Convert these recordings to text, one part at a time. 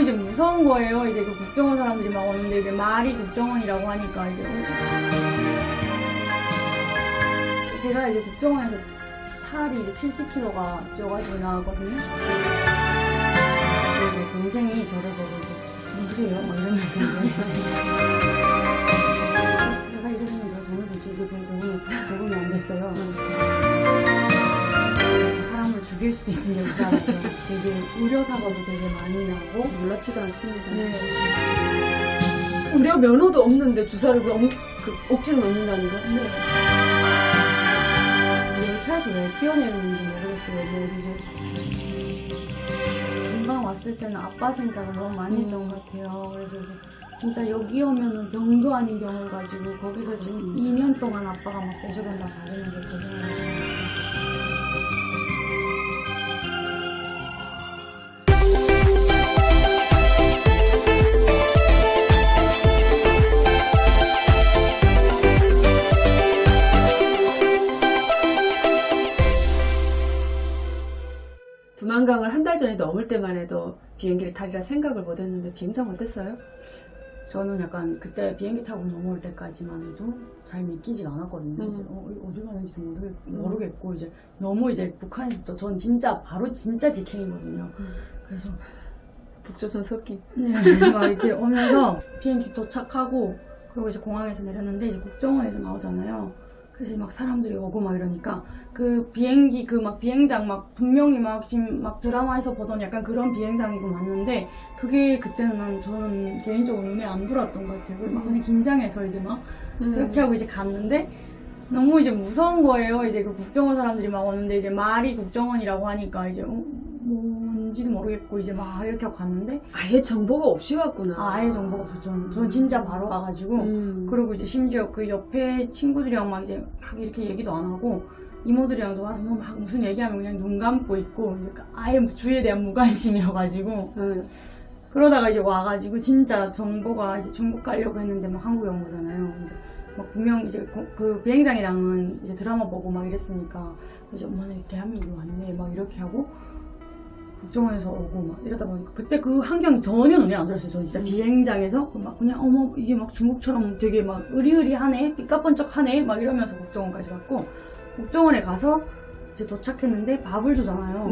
이제 무서운 거예요. 이제 그 국정원 사람들이 막 오는데 이제 말이 국정원이라고 하니까 이제 제가 이제 국정원에서 살이 이제 70kg가 쪄가지고 나왔거든요. 그리고 동생이 저를 보고 이제 누구세요? 막 이러면서 내가 이러면 너 돈을 주지 이게 지금 적응이 안 됐어요. 사람을 죽일 수도 있는 게 있잖아요. 되게 의료사고도 되게 많이 나고 놀랍지도 않습니다. 네. 우리가 면허도 없는데 주사를 억지로 넣는다는 거? 네. 열차에서 왜 뛰어내리는지 모르겠어요. 뭐 이제 금방 왔을 때는 아빠 생각을 너무 많이 했던 것 같아요. 그래서 이제 진짜 여기 오면은 병도 아닌 병을 가지고 거기서 지금 2년 동안 아빠가 막 모셔간다 가르는 게 고생을 하시는 두만강을 한 달 전에 넘을 때만 해도 비행기를 타리라 생각을 못했는데 비행장 어땠어요? 저는 약간 그때 비행기 타고 넘어올 때까지만 해도 잘 믿기지가 않았거든요. 이제 어디 가는지도 모르겠고 이제 너무 이제 북한에서부터 전 진짜 바로 진짜 직행이거든요. 그래서 북조선 석기. 네, 막 이렇게 오면서 비행기 도착하고 그리고 이제 공항에서 내렸는데 이제 국정원에서 나오잖아요. 그래서 막 사람들이 오고 막 이러니까 그 비행기 그 막 비행장 막 분명히 막 지금 막 드라마에서 보던 약간 그런 비행장이고 맞는데 그게 그때는 저는 개인적으로 눈에 안 들어왔던 것 같아요. 막 그냥 긴장해서 이제 막 그렇게 하고 이제 갔는데 너무 이제 무서운 거예요. 이제 그 국정원 사람들이 막 오는데 이제 말이 국정원이라고 하니까 이제 뭔지도 모르겠고 이제 막 이렇게 하고 갔는데 아예 정보가 없이 왔구나. 아예 정보가 없었죠. 전 진짜 바로 와가지고 그리고 이제 심지어 그 옆에 친구들이랑 막 이제 막 이렇게 얘기도 안 하고 이모들이랑도 와서 뭐 막 무슨 얘기하면 그냥 눈 감고 있고 그러니까 아예 주위에 대한 무관심이어가지고 그러다가 이제 와가지고 진짜 정보가 이제 중국 가려고 했는데 막 한국에 온 거잖아요. 근데 막 분명 이제 그 비행장이랑은 이제 드라마 보고 막 이랬으니까 이제 엄마는 대한민국에 왔네 막 이렇게 하고 국정원에서 오고 막 이러다 보니까 그때 그 환경이 전혀 눈에 안 들었어요. 저는 진짜 비행장에서 막 그냥 어머 이게 막 중국처럼 되게 막 으리으리하네 삐까뻔쩍하네 막 이러면서 국정원까지 갔고 국정원에 가서 이제 도착했는데 밥을 주잖아요.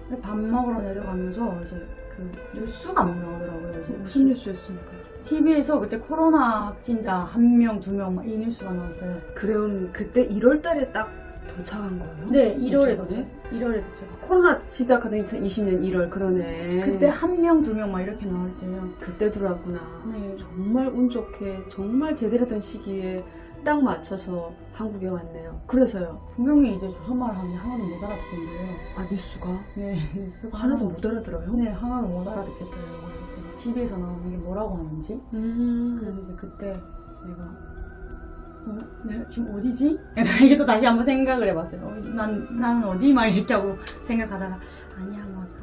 근데 밥 먹으러 내려가면서 이제 그 뉴스가 막 나오더라고요. 이제 무슨 뉴스였습니까? TV에서 그때 코로나 확진자 1명, 2명 막 이 뉴스가 나왔어요. 그럼 그때 1월 달에 딱 도착한 거예요? 네, 1월에 어쩌지? 도착. 1월에 도착. 코로나 시작하던 2020년 1월 그러네. 그때 1명, 2명 막 이렇게 나올 때요. 그때 들어왔구나. 네. 정말 운 좋게 정말 제대로 된 시기에 딱 맞춰서 한국에 왔네요. 그래서요. 분명히 이제 조선말을 하면 하나도 못 알아듣는 거예요. 아 뉴스가? 네, 뉴스가 하나도 못 알아들어요? 네, 하나도 못 알아듣겠더라고요. TV에서 나오는 게 뭐라고 하는지. 그래서 이제 그때 내가 지금 어디지? 약간 이게 또 다시 한번 생각을 해봤어요. 나는 어디? 막 이렇게 하고 생각하다가 아니야 맞아.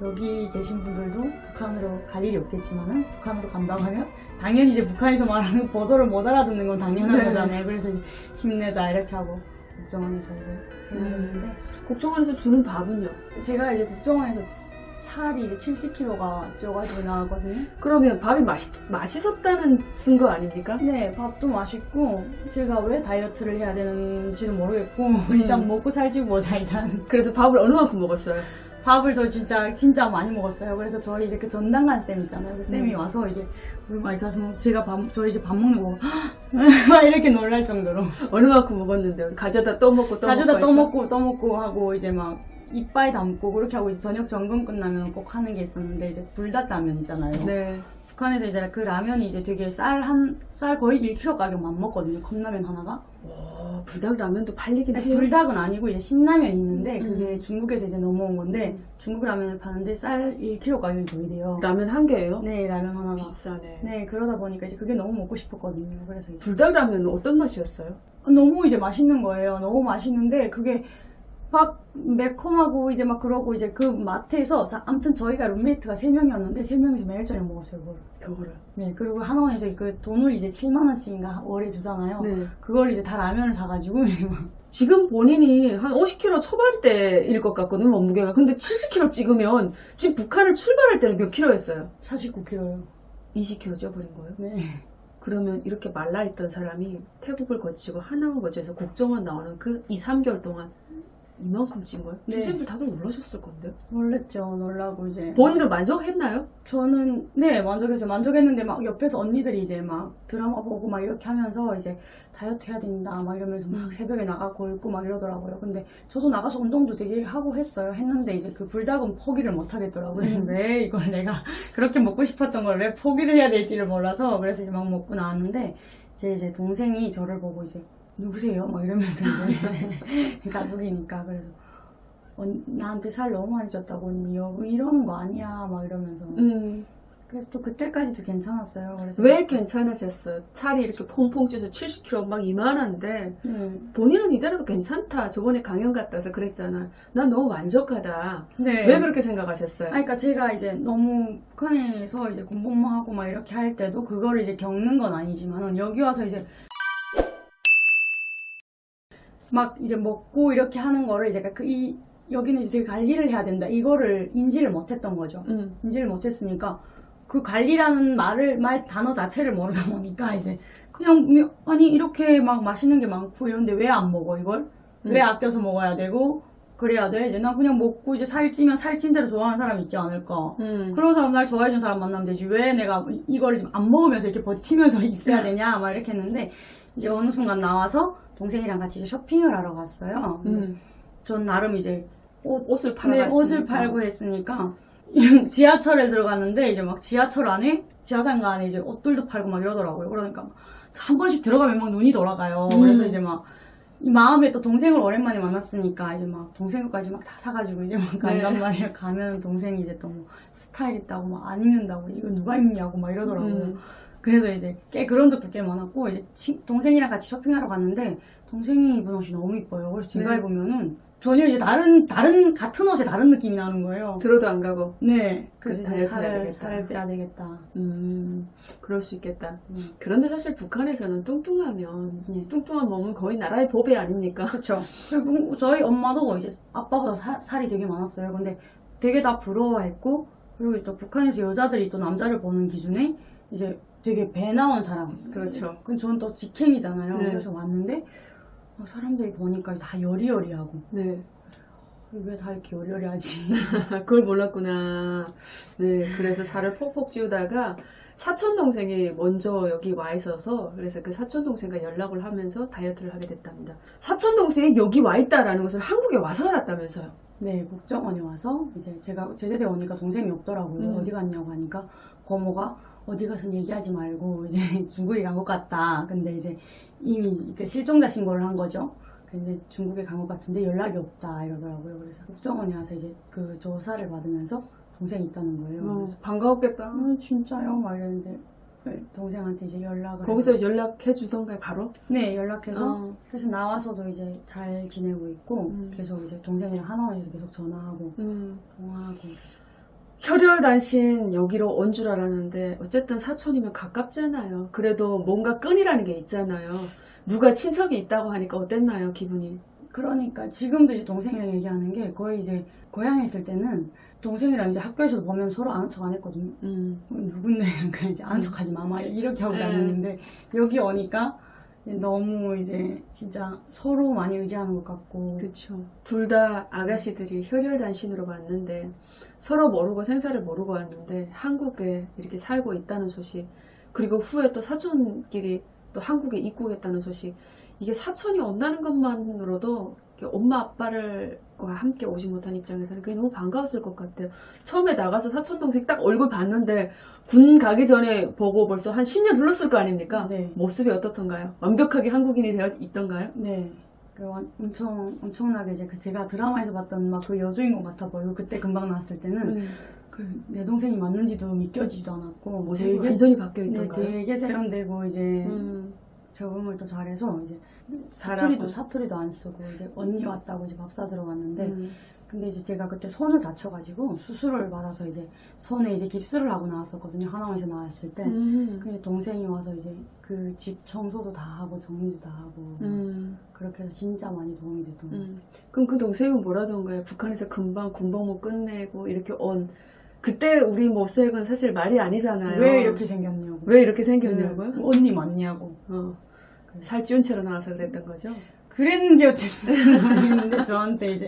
여기 계신 분들도 북한으로 갈 일이 없겠지만은 북한으로 간다고 하면 당연히 이제 북한에서 말하는 보도를 못 알아듣는 건 당연한 네. 거잖아요. 그래서 이제 힘내자 이렇게 하고 국정원에서 이제 생각했는데 국정원에서 주는 밥은요? 제가 이제 국정원에서 살이 이제 70kg가 쪄가지고 나왔거든요. 그러면 밥이 맛있었다는 증거 아닙니까? 네, 밥도 맛있고 제가 왜 다이어트를 해야 되는지는 모르겠고 일단 먹고 살지 뭐자 일단. 그래서 밥을 어느 만큼 먹었어요? 밥을 저 진짜 많이 먹었어요. 그래서 저희 이제 그 전당간 쌤 있잖아요. 그 쌤이 와서 이제 우리 막 가서 제가 저 이제 밥 먹는 거 막 이렇게 놀랄 정도로 어느 만큼 먹었는데 가져다 또 먹고 또 가져다 먹고 또 먹고 하고 이제 막 이빨 담고 그렇게 하고 이제 저녁 점검 끝나면 꼭 하는 게 있었는데 이제 불닭라면 있잖아요. 네. 북한에서 이제 그 라면이 이제 되게 쌀 거의 1kg 가격만 먹거든요. 컵라면 하나가. 오, 불닭라면도 팔리긴 근데 해요. 불닭은 아니고 이제 신라면이 있는데 그게 중국에서 이제 넘어온 건데 중국 라면을 파는데 쌀 1kg 가격이 거의 돼요. 라면 한 개예요? 네, 라면 하나가. 비싸네. 네, 그러다 보니까 이제 그게 너무 먹고 싶었거든요. 그래서 이제 불닭라면은 어떤 맛이었어요? 너무 이제 맛있는 거예요. 너무 맛있는데 그게 막 매콤하고 이제 막 그러고 이제 그 마트에서 아무튼 저희가 룸메이트가 3명이었는데 3명이서 매일 저녁 먹었어요 그거를. 네, 그리고 한원에서 그 돈을 이제 7만 원씩인가 월에 주잖아요. 네. 그걸 이제 다 라면을 사가지고 지금 본인이 한 50kg 초반대일 것 같거든요, 몸무게가. 근데 70kg 찍으면 지금 북한을 출발할 때는 몇 킬로였어요? 49kg요. 20kg 쪄버린 거예요? 네. 그러면 이렇게 말라있던 사람이 태국을 거치고 하나만 거쳐서 국정원 나오는 그 2, 3개월 동안 이만큼 찐 거예요? 네. 주생들 다들 놀라셨을 건데요? 놀랬죠. 놀라고 이제. 본인은 만족했나요? 저는 네 만족했어요. 만족했는데 막 옆에서 언니들이 이제 막 드라마 보고 막 이렇게 하면서 이제 다이어트 해야 된다 막 이러면서 막 새벽에 나가고 있고 막 이러더라고요. 근데 저도 나가서 운동도 되게 하고 했는데 이제 그 불닭은 포기를 못 하겠더라고요. 왜 이걸 내가 그렇게 먹고 싶었던 걸 왜 포기를 해야 될지를 몰라서 그래서 이제 막 먹고 나왔는데 이제 동생이 저를 보고 이제 누구세요? 막 이러면서 이제 가족이니까 그래서 나한테 살 너무 많이 쪘다고 언니 이러는 거 아니야 막 이러면서 그래서 또 그때까지도 괜찮았어요. 그래서 왜 괜찮으셨어요? 살이 이렇게 퐁퐁 쪄서 70kg 막 이만한데 네. 본인은 이대로도 괜찮다. 저번에 강연 갔다 와서 그랬잖아. 난 너무 만족하다. 네. 왜 그렇게 생각하셨어요? 그러니까 제가 이제 너무 북한에서 이제 공부만 하고 막 이렇게 할 때도 그거를 이제 겪는 건 아니지만 여기 와서 이제 막 이제 먹고 이렇게 하는 거를 이제 여기는 이제 되게 관리를 해야 된다. 이거를 인지를 못했던 거죠. 인지를 못했으니까 그 관리라는 단어 자체를 모르다 보니까 이제 그냥 아니 이렇게 막 맛있는 게 많고 이런데 왜 안 먹어 이걸? 왜 아껴서 먹어야 되고 그래야 돼? 이제 난 그냥 먹고 이제 살찌면 살찐 대로 좋아하는 사람 있지 않을까? 그런 사람 날 좋아해주는 사람 만나면 되지 왜 내가 이거를 지금 안 먹으면서 이렇게 버티면서 있어야 되냐 막 이렇게 했는데 이제 어느 순간 나와서 동생이랑 같이 이제 쇼핑을 하러 갔어요. 전 나름 이제 옷을 팔아 네, 옷을 팔고 했으니까 지하철에 들어갔는데 이제 막 지하철 안에 지하상가 안에 이제 옷들도 팔고 막 이러더라고요. 그러니까 한 번씩 들어가면 막 눈이 돌아가요. 그래서 이제 막 이 마음에 또 동생을 오랜만에 만났으니까 이제 막 동생 것까지 막 다 사가지고 이제 막 간단 말이에요. 가면 동생이 이제 또 뭐 스타일 있다고 막 안 입는다고 이거 누가 입냐고 막 이러더라고요. 그래서 이제 그런 적도 꽤 많았고 이제 동생이랑 같이 쇼핑하러 갔는데 동생이 입은 옷이 너무 이뻐요. 그래서 제가 입으면은 전혀 이제 다른 같은 옷에 다른 느낌이 나는 거예요. 들어도 안 가고. 네. 그래서 다이어트 이제 해야 되겠다. 살을 빼야 되겠다. 그럴 수 있겠다. 그런데 사실 북한에서는 뚱뚱하면 뚱뚱한 몸은 거의 나라의 보배 아닙니까? 그렇죠. 저희 엄마도 이제 아빠보다 살이 되게 많았어요. 근데 되게 다 부러워했고 그리고 또 북한에서 여자들이 또 남자를 보는 기준에 이제 되게 배 나온 사람. 그렇죠. 근데 저는 또 직캠이잖아요. 네. 그래서 왔는데 사람들이 보니까 다 여리여리하고 네. 왜 다 이렇게 여리여리하지? 그걸 몰랐구나. 네, 그래서 살을 폭폭 찌우다가 사촌 동생이 먼저 여기 와 있어서 그래서 그 사촌 동생과 연락을 하면서 다이어트를 하게 됐답니다. 사촌 동생이 여기 와 있다라는 것을 한국에 와서 알았다면서요? 네, 국정원에 와서 이제 제가 제대대 오니까 동생이 없더라고요. 어디 갔냐고 하니까 고모가 어디 가서 얘기하지 말고 이제 중국에 간 것 같다. 근데 이제 이미 그 실종자 신고를 한 거죠. 근데 중국에 간 것 같은데 연락이 없다 이러더라고요. 그래서 국정원에 와서 이제 그 조사를 받으면서 동생이 있다는 거예요. 그래서 반가웠겠다. 진짜요? 막 이랬는데 동생한테 이제 연락을 거기서 해가지고. 연락해 주던가요, 바로? 네, 연락해서 그래서 나와서도 이제 잘 지내고 있고 계속 이제 동생이랑 한화원에서 계속 전화하고 통화하고. 혈혈단신 여기로 온 줄 알았는데 어쨌든 사촌이면 가깝잖아요. 그래도 뭔가 끈이라는 게 있잖아요. 누가 친척이 있다고 하니까 어땠나요, 기분이? 그러니까 지금도 이제 동생이랑 얘기하는 게 거의 이제 고향에 있을 때는 동생이랑 이제 학교에서 보면 서로 아는 척 안 했거든요. 누군데 약간 이제 아는 척하지 마 막 이렇게 하고 다녔는데 여기 오니까 너무 이제 진짜 서로 많이 의지하는 것 같고. 그렇죠. 둘 다 아가씨들이 혈혈단신으로 왔는데 서로 모르고 생사를 모르고 왔는데 한국에 이렇게 살고 있다는 소식, 그리고 후에 또 사촌끼리 또 한국에 입국했다는 소식, 이게 사촌이 온다는 것만으로도 엄마 아빠를과 함께 오지 못한 입장에서는 그게 너무 반가웠을 것 같아요. 처음에 나가서 사촌 동생 딱 얼굴 봤는데 군 가기 전에 보고 벌써 한 10년 흘렀을 거 아닙니까? 네. 모습이 어떻던가요? 완벽하게 한국인이 되어 있던가요? 네. 엄청나게 이제 제가 드라마에서 봤던 막 그 여주인공 같아 보이고 그때 금방 나왔을 때는 내 동생이 맞는지도 믿겨지지도 않았고 모습이 완전히 바뀌어 네, 있던가요? 되게 세련되고 이제 적응을 또 잘해서 이제 잘하고. 사투리도 안 쓰고 이제 언니 왔다고 이제 밥 사주러 갔는데 근데 이제 제가 그때 손을 다쳐가지고 수술을 받아서 이제 손에 이제 깁스를 하고 나왔었거든요. 하나원에서 나왔을 때. 근데 동생이 와서 이제 그 집 청소도 다 하고 정리도 다 하고 그렇게 해서 진짜 많이 도움이 됐던 것 같아요. 그럼 그 동생은 뭐라던가요? 북한에서 금방 군복무 끝내고 이렇게 온 그때 우리 모습은 사실 말이 아니잖아요. 왜 이렇게 생겼냐고. 왜 이렇게 생겼냐고요? 언니 맞냐고. 살찌운 채로 나와서 그랬던 거죠? 그랬는지 어쨌든 모르겠는데 저한테 이제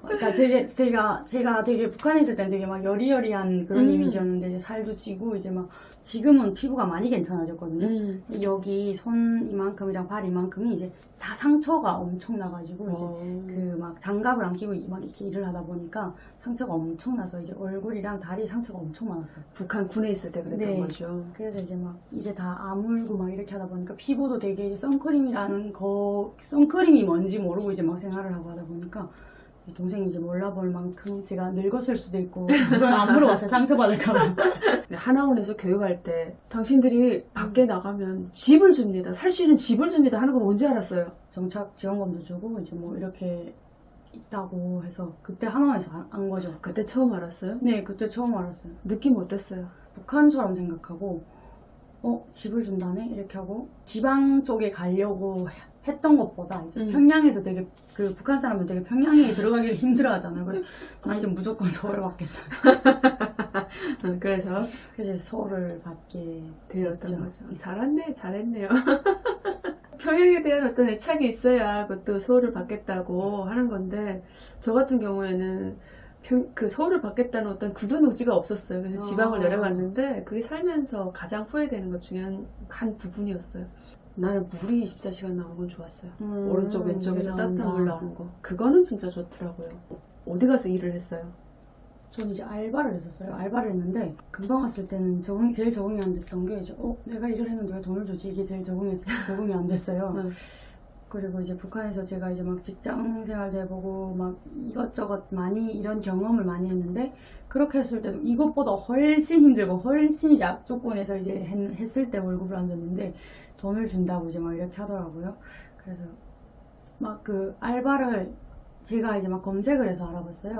그러니까 제가 되게 북한에 있을 때는 되게 막 여리여리한 그런 이미지였는데 이제 살도 찌고 이제 막 지금은 피부가 많이 괜찮아졌거든요. 여기 손 이만큼이랑 발 이만큼이 이제 다 상처가 엄청 나가지고 이제 그 막 장갑을 안 끼고 막 이렇게 일을 하다 보니까 상처가 엄청 나서 이제 얼굴이랑 다리 상처가 엄청 많았어요. 북한 군에 있을 때 그랬던 네. 거죠. 그래서 이제 막 이제 다 아물고 막 이렇게 하다 보니까 피부도 되게 이제 선크림이 뭔지 모르고 이제 막 생활을 하고 하다 보니까 동생이 이제 몰라볼 만큼 제가 늙었을 수도 있고 그걸 안 물어봤어요. 상처받을까봐. 하나원에서 교육할 때 당신들이 밖에 나가면 집을 줍니다. 살 수 있는 집을 줍니다 하는 건 언제 알았어요? 정착 지원금도 주고 이제 뭐 이렇게 있다고 해서 그때 하나원에서 안 거죠. 그때 처음 알았어요? 네, 그때 처음 알았어요. 느낌 어땠어요? 북한처럼 생각하고 집을 준다네? 이렇게 하고 지방 쪽에 가려고 했던 것보다 이제 평양에서 되게 그 북한 사람은 되게 평양에 들어가기를 힘들어 하잖아요. 그래서 나 이제 무조건 서울 받겠다. 그래서 이제 서울을 받게 되었던 됐죠. 거죠. 잘했네요. 평양에 대한 어떤 애착이 있어야 그것도 서울을 받겠다고 하는 건데 저 같은 경우에는 그 서울을 받겠다는 어떤 굳은 의지가 없었어요. 그래서 지방을 내려갔는데 그게 살면서 가장 후회되는 것 중에 한 부분이었어요. 나는 물이 24시간 나오는 건 좋았어요. 오른쪽 왼쪽에서 따뜻한 물 나오는 거. 그거는 진짜 좋더라고요. 어디 가서 일을 했어요? 저는 이제 알바를 했었어요. 알바를 했는데 금방 왔을 때는 제일 적응이 안 됐던 게 이제 내가 일을 했는데 왜 돈을 주지? 이게 제일 적응이 안 됐어요. 그리고 이제 북한에서 제가 이제 막 직장 생활도 해보고 막 이것저것 많이 이런 경험을 많이 했는데 그렇게 했을 때도 이것보다 훨씬 힘들고 훨씬 이제 악조건에서 이제 했을 때 월급을 안 줬는데 돈을 준다고 이제 막 이렇게 하더라고요. 그래서 막 그 알바를 제가 이제 막 검색을 해서 알아봤어요.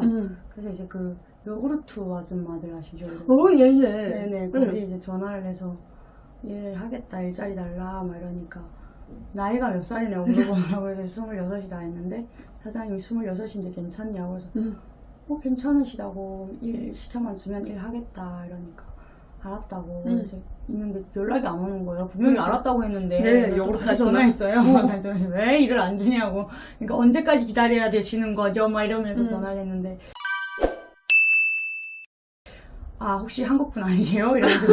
그래서 이제 그 요구르트 아줌마들 아시죠? 예. 네네. 거기 이제 전화를 해서 하겠다 일자리 달라 막 이러니까 나이가 몇 살이냐고 물어보더라고요. 그래서 26이다 했는데 사장님이 26인데 괜찮냐고 해서 괜찮으시다고 일 시켜만 주면 일하겠다 이러니까 알았다고 이제 있는데 연락이 안 오는 거예요. 분명히 그렇죠. 알았다고 했는데 네, 다시 전화했어요. 그래서 왜 일을 안 주냐고. 그러니까 언제까지 기다려야 되시는 거죠? 막 이러면서 전화를 했는데 혹시 한국분 아니세요? 이러면서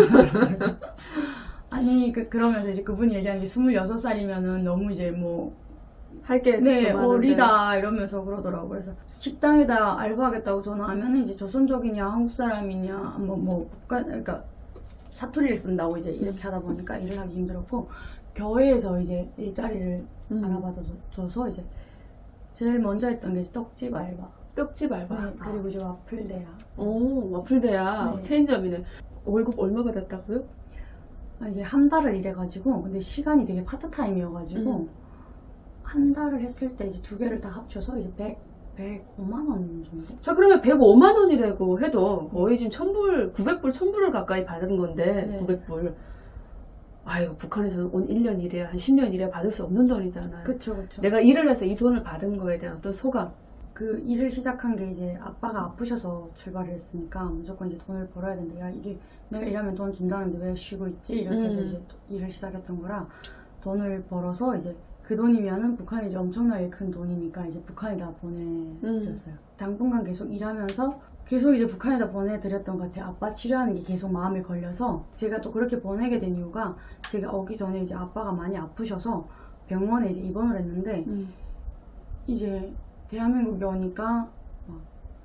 아니 그러면서 이제 그분이 얘기하는 게 26살이면은 너무 이제 뭐 할게 어리다 이러면서 그러더라고요. 그래서 식당에다 알바하겠다고 전화하면 이제 조선족이냐 한국 사람이냐 그러니까 사투리를 쓴다고 이제 이렇게 하다 보니까 일을 하기 힘들었고 교회에서 이제 일자리를 알아봐줘서 이제 제일 먼저 했던 게 떡집 알바. 떡집 알바. 네, 그리고 이제 와플대야. 와플대야. 네. 체인점이네. 월급 얼마 받았다고요? 이게 한 달을 일해가지고 근데 시간이 되게 파트타임이어가지고 한 달을 했을 때 이제 두 개를 다 합쳐서 이제 105만 원 정도? 자, 그러면 105만 원이라고 해도 거의 지금 900불, 1000불을 가까이 받은 건데, 네. 900불. 아이고, 북한에서는 온 1년 일해야, 한 10년 일해야 받을 수 없는 돈이잖아요. 그쵸. 내가 일을 해서 이 돈을 받은 거에 대한 어떤 소감. 그 일을 시작한 게 이제 아빠가 아프셔서 출발을 했으니까 무조건 이제 돈을 벌어야 된다. 야, 이게 내가 일하면 돈 준다는데 왜 쉬고 있지? 이렇게 해서 이제 일을 시작했던 거라 돈을 벌어서 이제 그 돈이면은 북한이 이제 엄청나게 큰 돈이니까 이제 북한에다 보내드렸어요. 당분간 계속 일하면서 계속 이제 북한에다 보내드렸던 것 같아요. 아빠 치료하는 게 계속 마음에 걸려서 제가 또 그렇게 보내게 된 이유가 제가 오기 전에 이제 아빠가 많이 아프셔서 병원에 이제 입원을 했는데 이제 대한민국에 오니까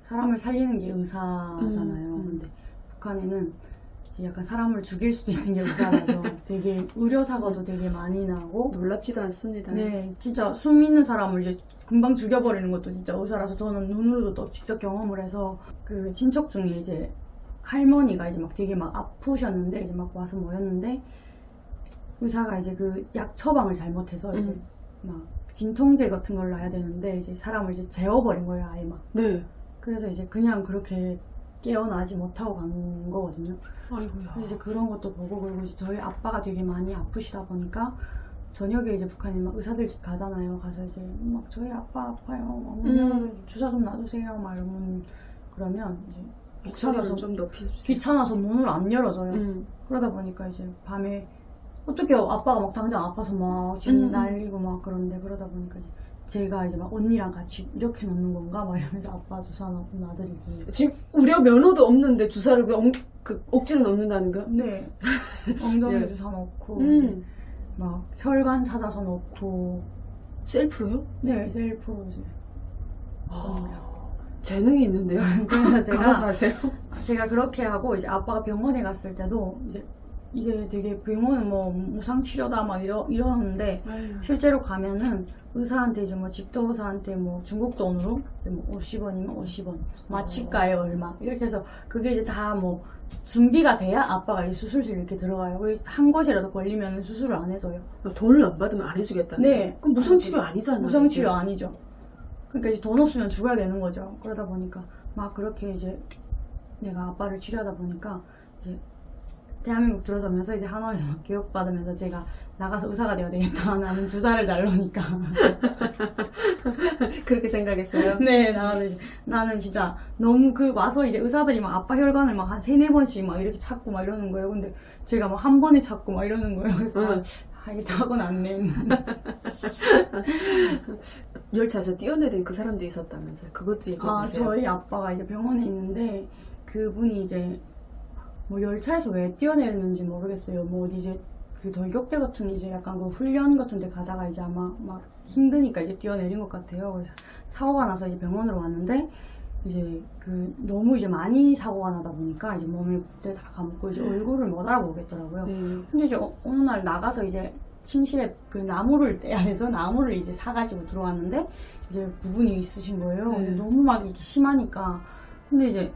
사람을 살리는 게 의사잖아요. 근데 북한에는 약간 사람을 죽일 수도 있는 게 의사라서 되게 의료사고도 되게 많이 나고 놀랍지도 않습니다. 네, 진짜 숨 있는 사람을 이제 금방 죽여버리는 것도 진짜 의사라서 저는 눈으로도 또 직접 경험을 해서 그 친척 중에 이제 할머니가 이제 막 되게 막 아프셨는데 이제 막 와서 모였는데 의사가 이제 그 약 처방을 잘못해서 이제 막 진통제 같은 걸 놔야 되는데 이제 사람을 이제 재워버린 거예요, 아예 막. 네. 그래서 이제 그냥 그렇게 깨어나지 못하고 간 거거든요. 아이고야. 그래서 이제 그런 것도 보고, 그리고 이제 저희 아빠가 되게 많이 아프시다 보니까 저녁에 이제 북한에 막 의사들 집 가잖아요. 가서 이제 막 저희 아빠 아파요. 막 주사 좀 놔주세요. 막 이러면 그러면 이제 목소리를 좀 높여주세요. 귀찮아서 문을 안 열어줘요. 그러다 보니까 이제 밤에 어떻게 아빠가 막 당장 아파서 막 지금 날리고 막 그러다 보니까 이제 제가 이제 막 언니랑 같이 이렇게 놓는 건가 막 이러면서 아빠 주사 놔드리고. 지금 우려 면허도 없는데 주사를 그 억지로 넣는다는 거? 네. 엉덩이에 예. 주사 넣고 막 혈관 찾아서 넣고. 셀프로요? 네, 셀프로 이제. 재능이 있는데요? 그래서 가서 하세요? 제가 그렇게 하고 이제 아빠가 병원에 갔을 때도 이제 되게 병원은 뭐 무상 치료다 막 이러는데 실제로 가면은 의사한테 이제 뭐 집도 의사한테 뭐 중국 돈으로 뭐 50원이면 50원, 마취가에 얼마 이렇게 해서 그게 이제 다 뭐 준비가 돼야 아빠가 이 수술실 이렇게 들어가요. 한 곳이라도 걸리면 수술을 안 해줘요. 돈을 안 받으면 안 해주겠다는 네. 거예요? 그럼 무상치료 아니잖아요. 무상치료 아니죠. 그러니까 이제 돈 없으면 죽어야 되는 거죠. 그러다 보니까 막 그렇게 이제 내가 아빠를 치료하다 보니까 이제 대한민국 들어서면서 이제 하노이에서 막 교육받으면서 제가 나가서 의사가 되어야 되겠다. 나는 주사를 잘 놓으니까. 그렇게 생각했어요? 네, 나는 진짜 너무 와서 이제 의사들이 막 아빠 혈관을 막 한 3-4번씩 막 이렇게 찾고 막 이러는 거예요. 근데 제가 막 한 번에 찾고 막 이러는 거예요. 그래서 이게 타고났네. 열차에서 뛰어내린 그 사람도 있었다면서요? 그것도 얘기해주세요. 저희 아빠가 이제 병원에 있는데 그분이 이제 뭐 열차에서 왜 뛰어내렸는지 모르겠어요. 뭐 어디 이제 그 돌격대 같은 이제 약간 그 훈련 같은 데 가다가 이제 아마 막 힘드니까 이제 뛰어내린 것 같아요. 그래서 사고가 나서 이제 병원으로 왔는데 이제 그 너무 이제 많이 사고가 나다 보니까 이제 몸에 붓대 다 감고 이제 얼굴을 못 알아보겠더라고요. 근데 이제 어느 날 나가서 이제 침실에 그 나무를 떼야 돼서 나무를 이제 사가지고 들어왔는데 이제 부분이 있으신 거예요. 근데 너무 막 이렇게 심하니까. 근데 이제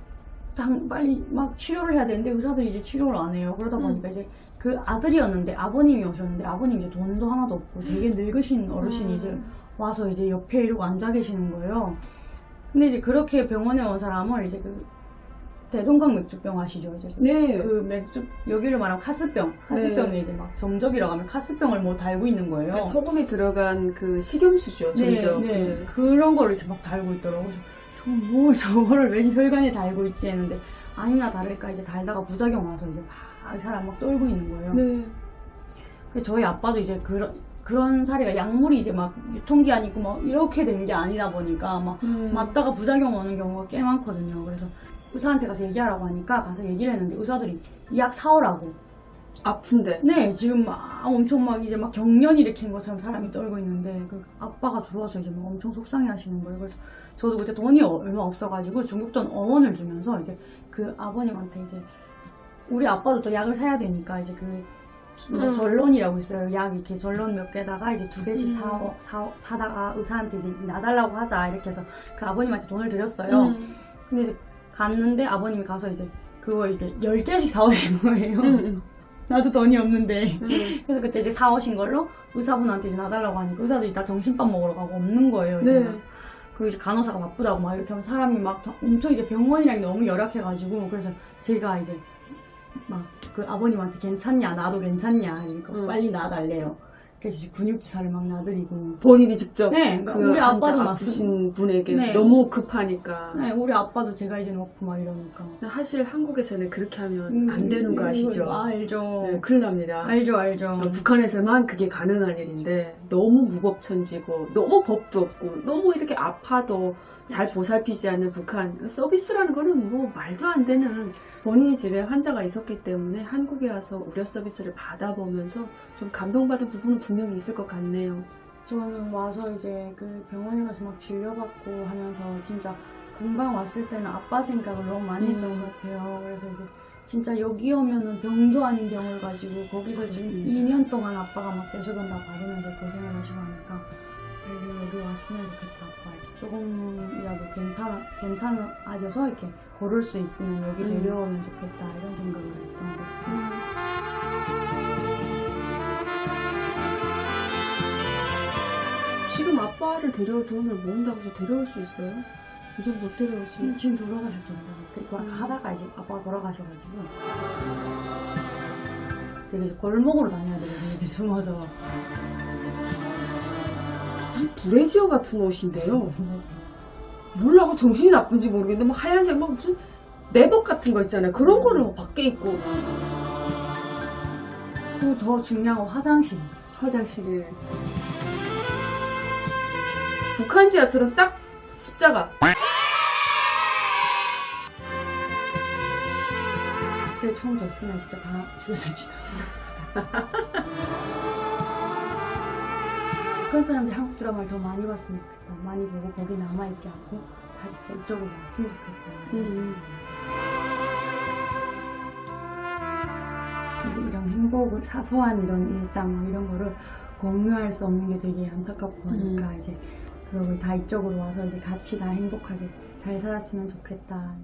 빨리 막 치료를 해야 되는데 의사들이 이제 치료를 안 해요. 그러다 보니까 이제 그 아들이었는데 아버님이 오셨는데 아버님 이제 돈도 하나도 없고 되게 늙으신 어르신이 이제 와서 이제 옆에 이러고 앉아 계시는 거예요. 근데 이제 그렇게 병원에 온 사람을 이제 그 대동강 맥주병 아시죠? 이제 네. 그 맥주 여기를 말하면 카스병이 이제 막 정적이라고 하면 카스병을 뭐 달고 있는 거예요. 소금이 들어간 그 식염수죠, 정적. 네. 그런 거를 이렇게 막 달고 있더라고요. 저거를 왜 혈관에 달고 있지 했는데 아니나 다를까 이제 달다가 부작용 와서 이제 막 사람 막 떨고 있는 거예요. 네. 그래서 저희 아빠도 이제 그런 사례가 약물이 이제 막 유통기한 있고 막 이렇게 된 게 아니다 보니까 막 맞다가 부작용 오는 경우가 꽤 많거든요. 그래서 의사한테 가서 얘기하라고 하니까 가서 얘기를 했는데 의사들이 이 약 사오라고. 아픈데? 네, 지금 막 엄청 막 이제 막 경련 일으킨 것처럼 사람이 떨고 있는데 그 아빠가 들어와서 이제 막 엄청 속상해 하시는 거예요. 그래서 저도 그때 돈이 얼마 없어가지고 중국 돈 5원을 주면서 이제 그 아버님한테 이제 우리 아빠도 또 약을 사야 되니까 이제 뭐 전론이라고 있어요. 약 이렇게 전론 몇 개다가 이제 2개씩 사다가 의사한테 이제 놔달라고 하자 이렇게 해서 그 아버님한테 돈을 드렸어요. 근데 이제 갔는데 아버님이 가서 이제 그거 이렇게 10개씩 사오신 거예요. 나도 돈이 없는데. 그래서 그때 이제 사오신 걸로 의사분한테 이제 놔달라고 하니까 의사들이 다 점심밥 먹으러 가고 없는 거예요. 네. 그리고 이제 간호사가 바쁘다고 막 이렇게 하면 사람이 막 엄청 이제 병원이랑 너무 열악해가지고 그래서 제가 이제 막 그 아버님한테 괜찮냐 나도 괜찮냐 그러니까 빨리 놔달래요. 그래서 이제 근육주사를 막 놔드리고 본인이 직접 네, 그 우리 아빠도 아프신 분에게 네. 너무 급하니까. 네, 우리 아빠도 제가 이제 놓고 막 이러니까 사실 한국에서는 그렇게 하면 안 되는 거 아시죠? 알죠. 네, 큰일 납니다. 알죠. 북한에서만 그게 가능한 일인데 너무 무법천지고 너무 법도 없고 너무 이렇게 아파도 잘 보살피지 않는 북한 서비스라는 거는 뭐 말도 안 되는 본인이 집에 환자가 있었기 때문에 한국에 와서 의료 서비스를 받아보면서 좀 감동받은 부분은 분명히 있을 것 같네요. 저는 와서 이제 그 병원에 가서 막 진료받고 하면서 진짜 금방 왔을 때는 아빠 생각을 너무 많이 했던 것 같아요. 그래서 이제 진짜 여기 오면은 병도 아닌 병을 가지고 거기서 지금 2년 동안 아빠가 막 대소변 다 받으면서 고생을 하시고 하니까 여기 왔으면 좋겠다. 아빠 조금이라도 괜찮아져서 이렇게 걸을 수 있으면 여기 데려오면 좋겠다 이런 생각을 했던 것 같아요. 지금 아빠를 데려올 돈을 모은다고 해서 데려올 수 있어요? 요즘 못 데려오지. 지금 돌아가셨잖아요. 그리고 하다가 이제 아빠가 돌아가셔가지고 되게 이제 골목으로 다녀야 되거든요. 이렇게 숨어서. 무슨 브래지어 같은 옷인데요. 몰라고 정신이 나쁜지 모르겠는데 막 하얀색 막 무슨 내복 같은 거 있잖아요. 그런 거를 막 밖에 입고 그리고 더 중요한 건 화장실. 화장실에 북한 지하철은 딱 십자가. 그때 총 줬으면 진짜 다 죽였을지도. 북한 사람들이 한국 드라마를 더 많이 봤으면 좋겠다. 많이 보고 거기 남아있지 않고 다 진짜 이쪽으로 왔으면 좋겠다. 이런 행복을, 사소한 이런 일상 뭐 이런 거를 공유할 수 없는 게 되게 안타깝고 하니까 이제 그런 걸 다 이쪽으로 와서 이제 같이 다 행복하게 잘 살았으면 좋겠다.